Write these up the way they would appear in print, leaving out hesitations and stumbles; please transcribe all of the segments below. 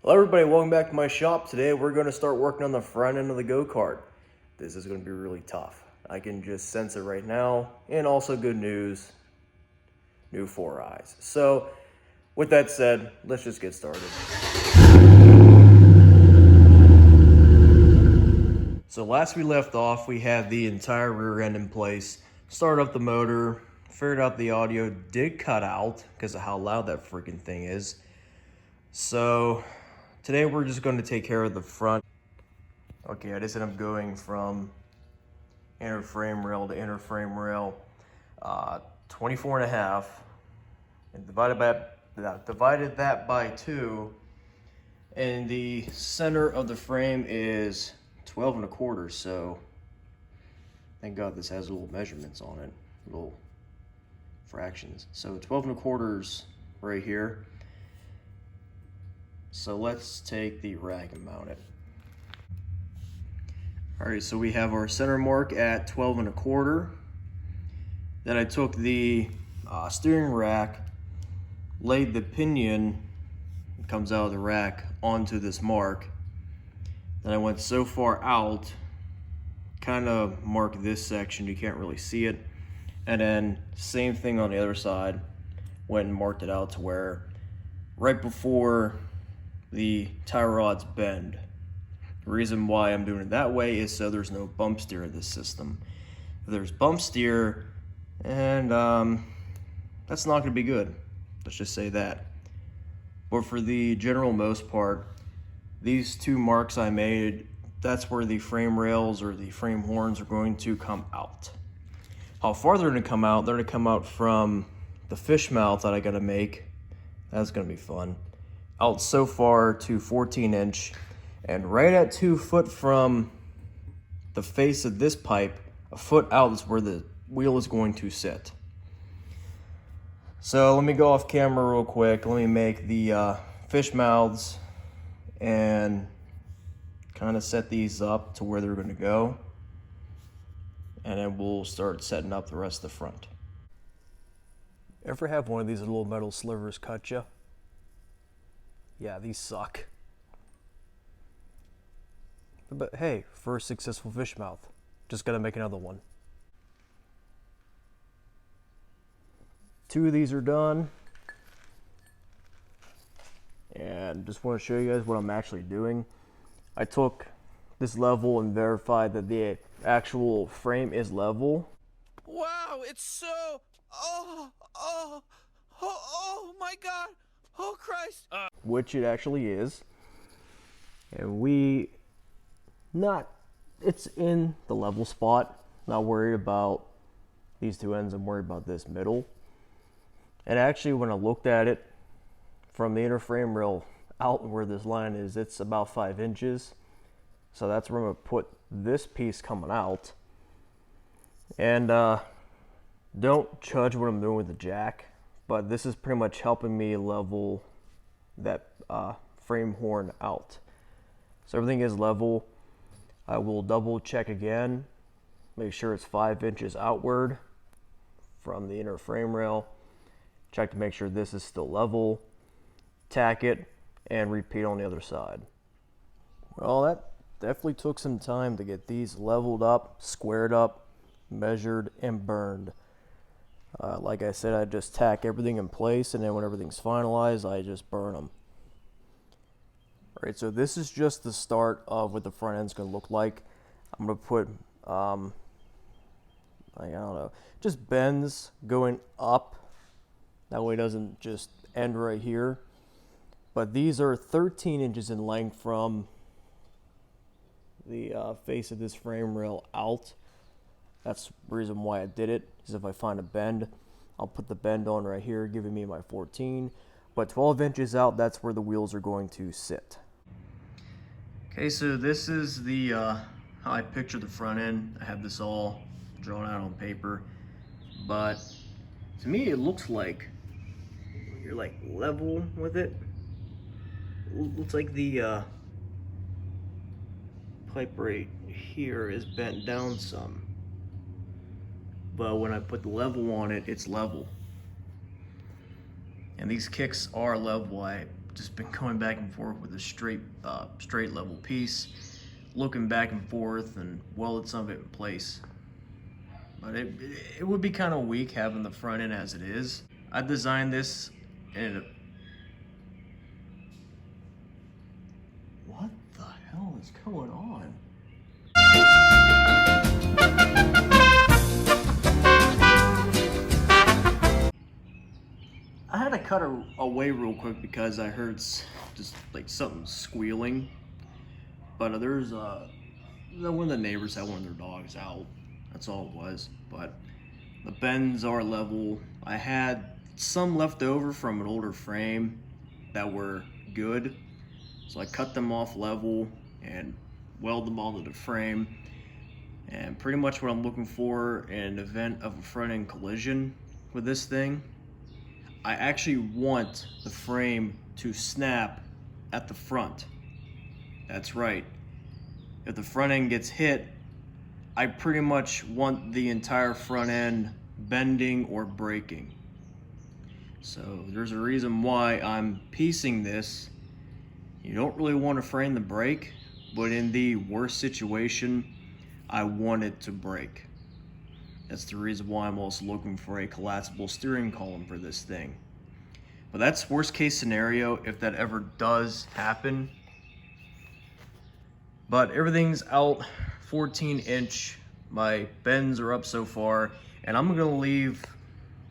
Hello everybody, welcome back to my shop. Today we're going to start working on the front end of the go-kart. This is going to be really tough. I can just sense it right now. And also good news, new 4 eyes. So with that said, let's just get started. So last we left off, we had the entire rear end in place. Started up the motor, figured out the audio did cut out because of how loud that freaking thing is. So today we're just going to take care of the front. Okay, I just ended up going from inner frame rail to inner frame rail, 24 and a half, and divided that by 2, and the center of the frame is 12 and a quarter. So thank God this has little measurements on it, little fractions. So 12 and a quarters right here. So let's take the rack and mount it. Alright, so we have our center mark at 12 and a quarter. Then I took the steering rack, laid the pinion, it comes out of the rack, onto this mark. Then I went so far out, kind of marked this section, you can't really see it. And then same thing on the other side, went and marked it out to where right before the tie rods bend. The reason why I'm doing it that way is so there's no bump steer in this system. If there's bump steer, and that's not going to be good. Let's just say that. But for the general most part, these 2 marks I made, that's where the frame rails or the frame horns are going to come out. How far they're going to come out? They're going to come out from the fish mouth that I got to make. That's going to be fun. Out so far to 14 inch. And right at 2 foot from the face of this pipe, a foot out is where the wheel is going to sit. So let me go off camera real quick. Let me make the fish mouths and kind of set these up to where they're going to go. And then we'll start setting up the rest of the front. Ever have one of these little metal slivers cut you? Yeah, these suck. But hey, for a successful fish mouth, just gotta make another one. 2 of these are done. And just want to show you guys what I'm actually doing. I took this level and verified that the actual frame is level. Wow, it's so, oh my God, oh Christ. Which it actually is. And it's in the level spot. Not worried about these 2 ends, I'm worried about this middle. And actually when I looked at it from the inner frame rail out where this line is, it's about 5 inches. So that's where I'm gonna put this piece coming out. And don't judge what I'm doing with the jack, but this is pretty much helping me level that frame horn out. So everything is level. I will double check again, make sure it's 5 inches outward from the inner frame rail. Check to make sure this is still level, tack it, and repeat on the other side. Well, that definitely took some time to get these leveled up, squared up, measured, and burned. Like I said, I just tack everything in place, and then when everything's finalized, I just burn them. Alright, so this is just the start of what the front end's going to look like. I'm going to put, I don't know, just bends going up. That way it doesn't just end right here. But these are 13 inches in length from the face of this frame rail out. That's the reason why I did it, is if I find a bend, I'll put the bend on right here, giving me my 14. But 12 inches out, that's where the wheels are going to sit. Okay, so this is the how I picture the front end. I have this all drawn out on paper, but to me it looks like you're like level with it. Looks like the pipe right here is bent down some, but when I put the level on it, it's level. And these kicks are level. I just been going back and forth with a straight level piece, looking back and forth and welded some of it in place. But it would be kind of weak having the front end as it is. I designed this in what the hell is going on? I had to cut away real quick because I heard just like something squealing. But there's one of the neighbors had one of their dogs out. That's all it was. But the bends are level. I had some left over from an older frame that were good, so I cut them off level and weld them onto the frame. And pretty much what I'm looking for in an event of a front end collision with this thing, I actually want the frame to snap at the front. That's right. If the front end gets hit, I pretty much want the entire front end bending or breaking. So there's a reason why I'm piecing this. You don't really want to frame the break, but in the worst situation, I want it to break. That's the reason why I'm also looking for a collapsible steering column for this thing. But that's worst case scenario if that ever does happen. But everything's out 14-inch. My bends are up so far, and I'm gonna leave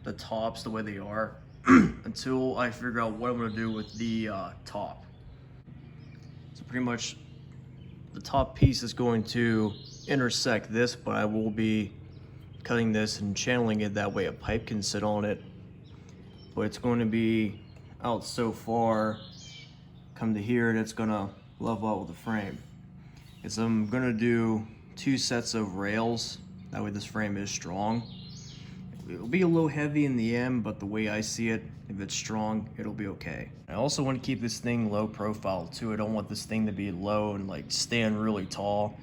the tops the way they are until I figure out what I'm gonna do with the top. So pretty much the top piece is going to intersect this, but I will be cutting this and channeling it that way a pipe can sit on it. But it's going to be out so far, come to here, and it's gonna level out with the frame. Is I'm gonna do 2 sets of rails, that way this frame is strong. It'll be a little heavy in the end, but the way I see it, if it's strong, it'll be okay. I also want to keep this thing low profile too. I don't want this thing to be low and like stand really tall.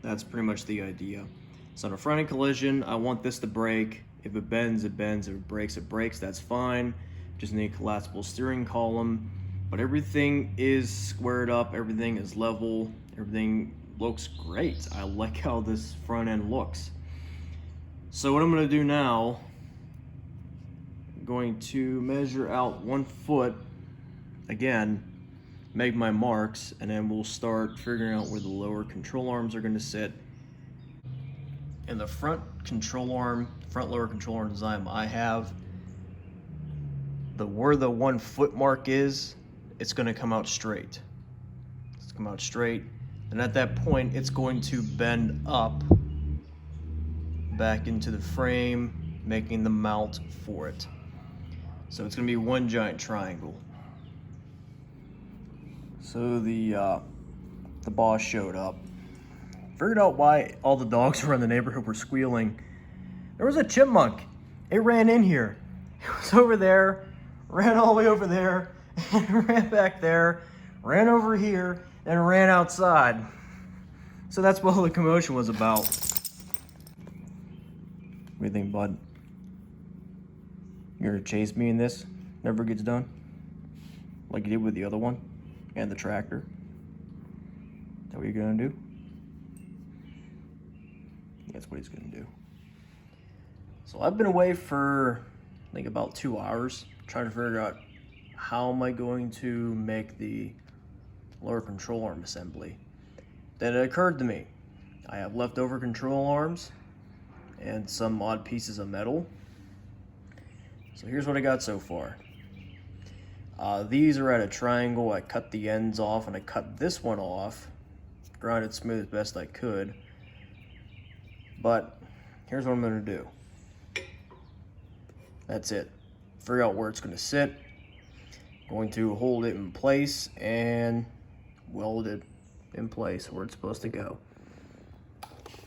That's pretty much the idea. So on a front end collision, I want this to break. If it bends, it bends. If it breaks, that's fine. Just need a collapsible steering column. But everything is squared up, everything is level, everything looks great. I like how this front end looks. So what I'm gonna do now, I'm going to measure out 1 foot, again, make my marks, and then we'll start figuring out where the lower control arms are gonna sit. In the front lower control arm design I have, where the 1 foot mark is, it's gonna come out straight. It's come out straight, and at that point, it's going to bend up back into the frame, making the mount for it. So it's gonna be one giant triangle. So the boss showed up. Figured out why all the dogs around the neighborhood were squealing. There was a chipmunk. It ran in here. It was over there, ran all the way over there, and ran back there, ran over here, and ran outside. So that's what all the commotion was about. What do you think, bud? You're gonna chase me in this? Never gets done? Like you did with the other one? And the tractor? Is that what you're gonna do? That's what he's gonna do. So I've been away for, I think, about 2 hours, trying to figure out how am I going to make the lower control arm assembly. Then it occurred to me, I have leftover control arms and some odd pieces of metal. So here's what I got so far. These are at a triangle. I cut the ends off and I cut this one off, ground it smooth as best I could. But here's what I'm gonna do. That's it. Figure out where it's gonna sit. Going to hold it in place and weld it in place where it's supposed to go.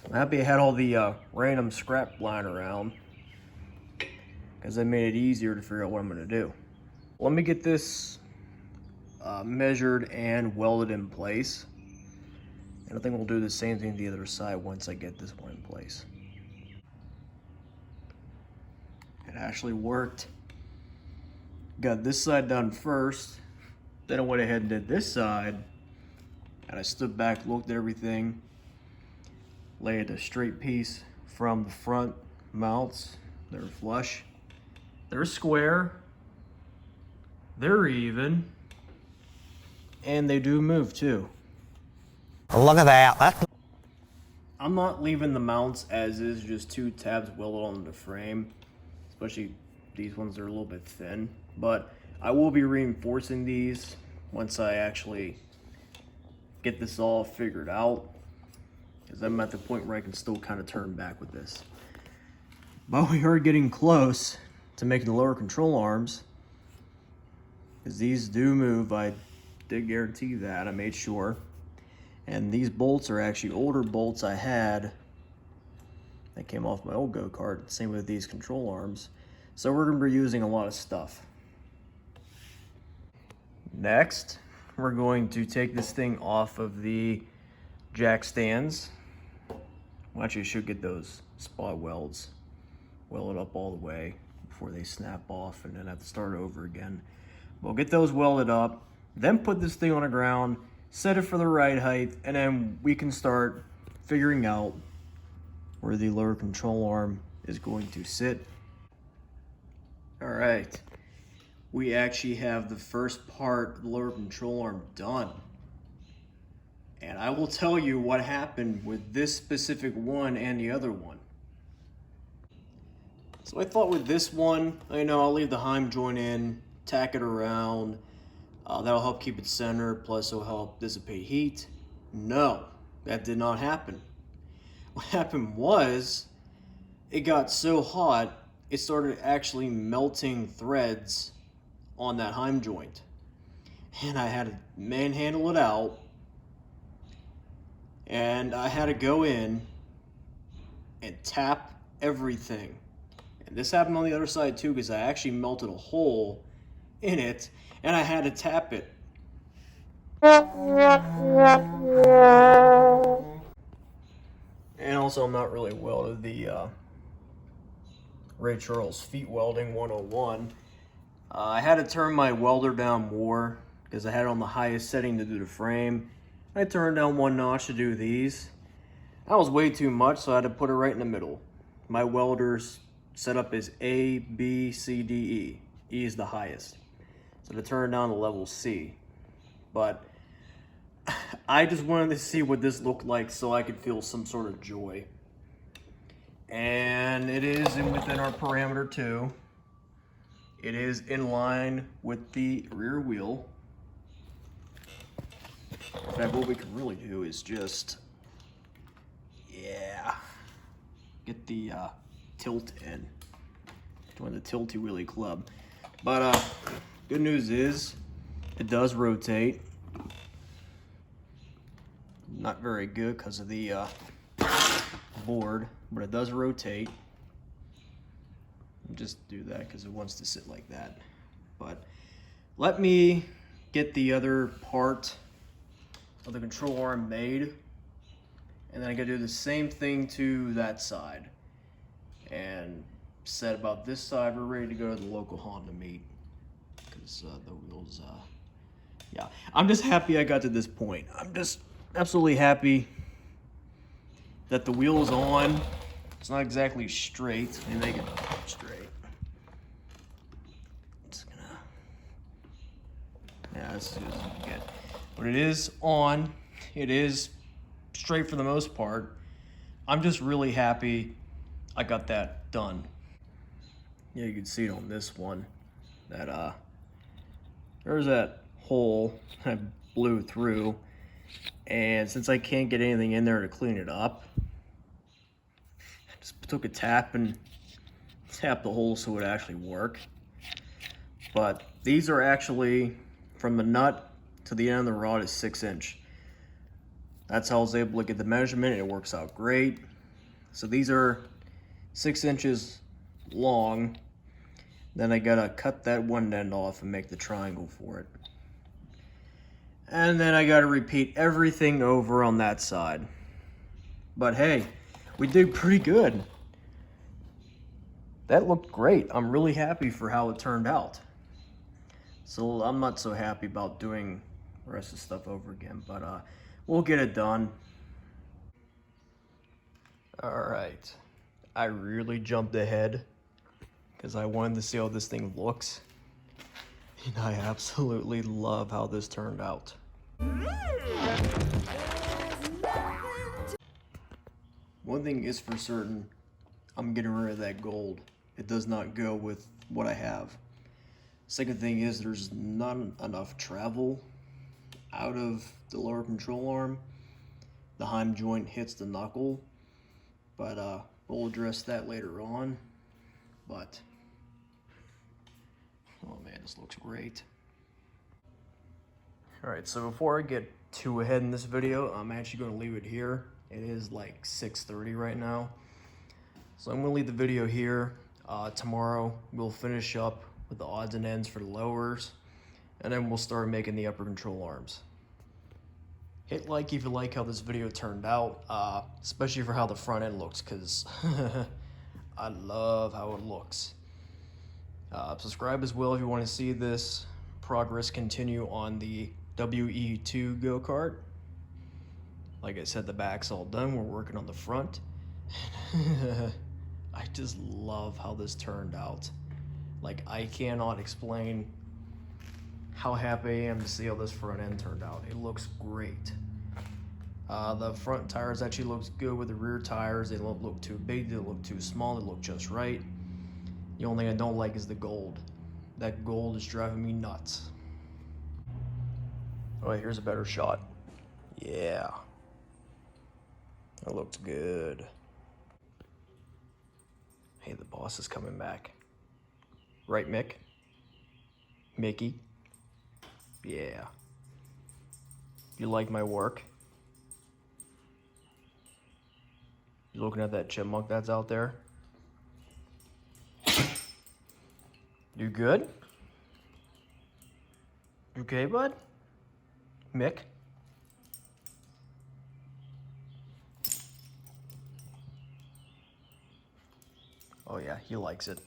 I'm happy I had all the random scrap lying around, because that made it easier to figure out what I'm gonna do. Let me get this measured and welded in place. And I think we'll do the same thing to the other side once I get this one in place. It actually worked. got this side done first. Then I went ahead and did this side. And I stood back, looked at everything. Laid a straight piece from the front mounts. They're flush. They're square. They're even. And they do move too. Look at that. I'm not leaving the mounts as is, just 2 tabs welded onto the frame. Especially these ones are a little bit thin. But I will be reinforcing these once I actually get this all figured out. Because I'm at the point where I can still kind of turn back with this. But we are getting close to making the lower control arms. Because these do move, I did guarantee that, I made sure. And these bolts are actually older bolts I had that came off my old go-kart. Same with these control arms. So we're going to be using a lot of stuff. Next, we're going to take this thing off of the jack stands. Well, actually, I should get those spot welds welded up all the way before they snap off and then have to start over again. We'll get those welded up, then put this thing on the ground, set it for the right height, and then we can start figuring out where the lower control arm is going to sit. All right, we actually have the first part of the lower control arm done. And I will tell you what happened with this specific one and the other one. So I thought with this one, I'll leave the heim joint in, tack it around. That'll help keep it centered, plus it'll help dissipate heat. No, that did not happen. What happened was, it got so hot, it started actually melting threads on that heim joint. And I had to manhandle it out. And I had to go in and tap everything. And this happened on the other side too, because I actually melted a hole in it and I had to tap it. And also, I'm not really well at the Ray Charles Feet Welding 101. I had to turn my welder down more because I had it on the highest setting to do the frame. I turned down 1 notch to do these. That was way too much, so I had to put it right in the middle. My welder's set up as A, B, C, D, E. E is the highest. So to turn down to level C. But I just wanted to see what this looked like so I could feel some sort of joy. And it is within our parameter too. It is in line with the rear wheel. In fact, what we can really do is just, get the tilt in. Join the Tilty Wheelie Club. But good news is, it does rotate. Not very good because of the board, but it does rotate. Just do that because it wants to sit like that. But let me get the other part of the control arm made, and then I gotta do the same thing to that side. And said about this side, we're ready to go to the local Honda meet because the wheels, I'm just happy I got to this point. I'm just absolutely happy that the wheel is on. It's not exactly straight. Let me make it straight. This is good. But it is on. It is straight for the most part. I'm just really happy I got that done. Yeah, you can see it on this one. That there's that hole I blew through. And since I can't get anything in there to clean it up, I just took a tap and tapped the hole so it would actually work. But these are actually, from the nut to the end of the rod is 6 inch. That's how I was able to get the measurement. It works out great. So these are 6 inches long. Then I gotta cut that one end off and make the triangle for it. And then I gotta repeat everything over on that side. But hey, we did pretty good. That looked great. I'm really happy for how it turned out. So I'm not so happy about doing the rest of the stuff over again, but we'll get it done. Alright, I really jumped ahead because I wanted to see how this thing looks. And I absolutely love how this turned out. One thing is for certain, I'm getting rid of that gold. It does not go with what I have. Second thing is there's not enough travel out of the lower control arm. The heim joint hits the knuckle, but we'll address that later on. But, oh man, this looks great. Alright, so before I get too ahead in this video, I'm actually going to leave it here. It is like 6:30 right now. So I'm going to leave the video here. Tomorrow we'll finish up with the odds and ends for the lowers, and then we'll start making the upper control arms. Hit like if you like how this video turned out, especially for how the front end looks, because I love how it looks. Subscribe as well if you want to see this progress continue on the WE2 go-kart. Like I said, the back's all done. We're working on the front. I just love how this turned out. Like, I cannot explain how happy I am to see how this front end turned out. It looks great. The front tires actually looks good with the rear tires. They don't look too big, they don't look too small, they look just right. The only thing I don't like is the gold. That gold is driving me nuts. Oh, here's a better shot. Yeah. That looks good. Hey, the boss is coming back. Right, Mick? Mickey? Yeah. You like my work? You looking at that chipmunk that's out there? You good? You okay, bud? Mick? Oh yeah, he likes it.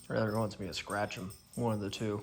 Or rather wants me to scratch him. One of the two.